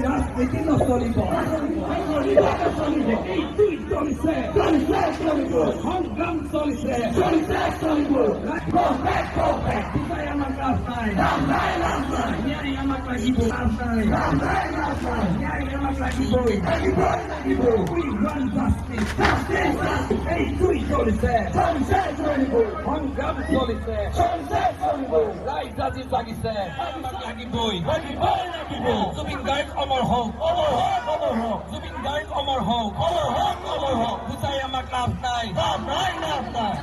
রাজনীতি নচলিব সংগ্রাম চলিছে আমাক লাভ নাই ন্যায় আমাক লাগিব ন্যায় আমাক লাগিবই এইটোই চলিছে সংগ্ৰাম চলিছে ৰাইজ আজি জাগিছে আমাক লাগিবই জুবিন গাৰ্গ অমৰ হওক জুবিন গাৰ্গ অমৰ হওক বুজাই আমাক লাভ নাই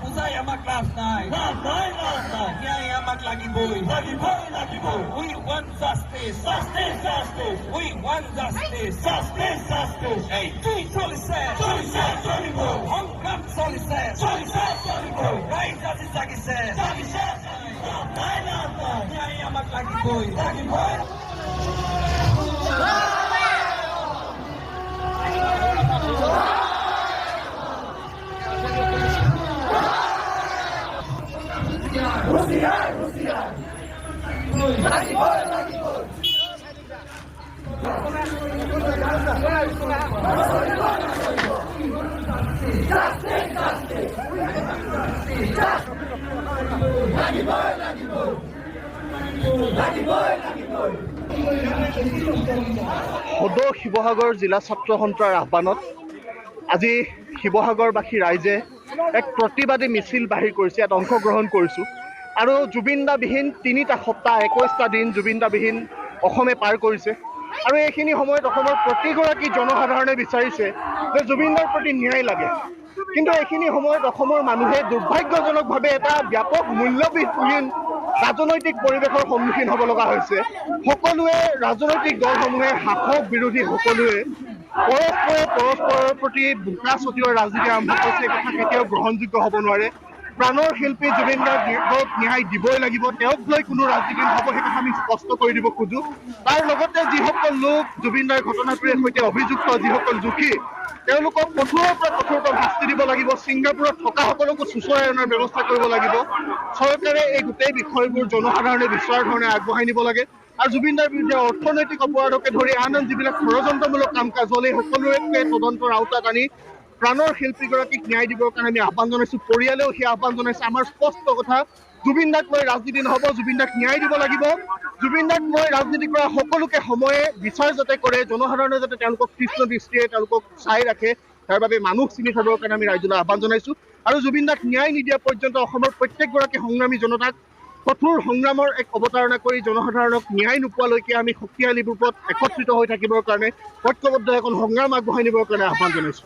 বুজাই আমাক লাভ নাই ন্যায় আমাক লাগিবই we want justice we want justice এইটোই চলিছে সংগ্ৰাম চলিছে ৰাইজ আজি জাগিছে ন্যায় আমাক লাগিবই সদৌ শিৱসাগৰ জিলা ছাত্ৰ সন্থাৰ আহ্বানত আজি শিৱসাগৰবাসী ৰাইজে এক প্ৰতিবাদী মিছিল বাহিৰ কৰিছে। ইয়াত অংশগ্ৰহণ কৰিছোঁ আৰু জুবিনদাবিহীন ৩টা সপ্তাহ ২১টা দিন জুবিনদাবিহীন অসমে পাৰ কৰিছে আৰু এইখিনি সময়ত অসমৰ প্ৰতিগৰাকী জনসাধাৰণে বিচাৰিছে যে জুবিনদাৰ প্ৰতি ন্যায় লাগে। কিন্তু এইখিনি সময়ত অসমৰ মানুহে দুৰ্ভাগ্যজনকভাৱে এটা ব্যাপক মূল্যবিহীন ৰাজনৈতিক পৰিৱেশৰ সন্মুখীন হ'ব লগা হৈছে। সকলোৱে ৰাজনৈতিক দলসমূহে শাসক বিৰোধী সকলোৱে পৰস্পৰৰ প্ৰতি বোকা ছটিওৱাৰ ৰাজনীতি আৰম্ভ কৰিছে। এই কথা কেতিয়াও গ্ৰহণযোগ্য হ'ব নোৱাৰে। প্ৰাণৰ শিল্পী জুবিন গাৰ্গক ন্যায় দিবই লাগিব। তেওঁক লৈ কোনো ৰাজনীতি নহ'ব, সেই কথা আমি স্পষ্ট কৰি দিব খোজোঁ। তাৰ লগতে যিসকল লোক জুবিন দাৰ ঘটনাটোৰে সৈতে অভিযুক্ত, যিসকল দোষী, তেওঁলোকক কঠোৰৰ পৰা কঠোৰতম শাস্তি দিব লাগিব। ছিংগাপুৰত থকা সকলকো চুচৰাই অনাৰ ব্যৱস্থা কৰিব লাগিব। চৰকাৰে এই গোটেই বিষয়বোৰ জনসাধাৰণে বিচৰাৰ ধৰণে আগবঢ়াই নিব লাগে আৰু জুবিনদাৰ বিৰুদ্ধে অৰ্থনৈতিক অপৰাধকে ধৰি আন যিবিলাক ষড়যন্ত্ৰমূলক কাম কাজ হ'ল, এই সকলোকে তদন্তৰ আওতাত আনি প্ৰাণৰ শিল্পীগৰাকীক ন্যায় দিবৰ কাৰণে আমি আহ্বান জনাইছোঁ। পৰিয়ালেও সেই আহ্বান জনাইছে। আমাৰ স্পষ্ট কথা, জুবিনদাক লৈ ৰাজনীতি নহ'ব, জুবিনদাক ন্যায় দিব লাগিব। জুবিনদাক লৈ ৰাজনীতি কৰা সকলোকে সময়ে বিচাৰ যাতে কৰে, জনসাধাৰণে যাতে তেওঁলোকক কৃষ্ণ দৃষ্টিৰে তেওঁলোকক চাই ৰাখে, তাৰ বাবে মানুহ চিনি থবৰ কাৰণে আমি ৰাইজলৈ আহ্বান জনাইছোঁ। আৰু জুবিনদাক ন্যায় নিদিয়া পৰ্যন্ত অসমৰ প্ৰত্যেকগৰাকী সংগ্ৰামী জনতাক কঠোৰ সংগ্ৰামৰ এক অৱতাৰণা কৰি জনসাধাৰণক ন্যায় নোপোৱালৈকে আমি শক্তিশালী ৰূপত একত্ৰিত হৈ থাকিবৰ কাৰণে ঐক্যবদ্ধ এখন সংগ্ৰাম আগবঢ়াই নিবৰ কাৰণে আহ্বান জনাইছোঁ।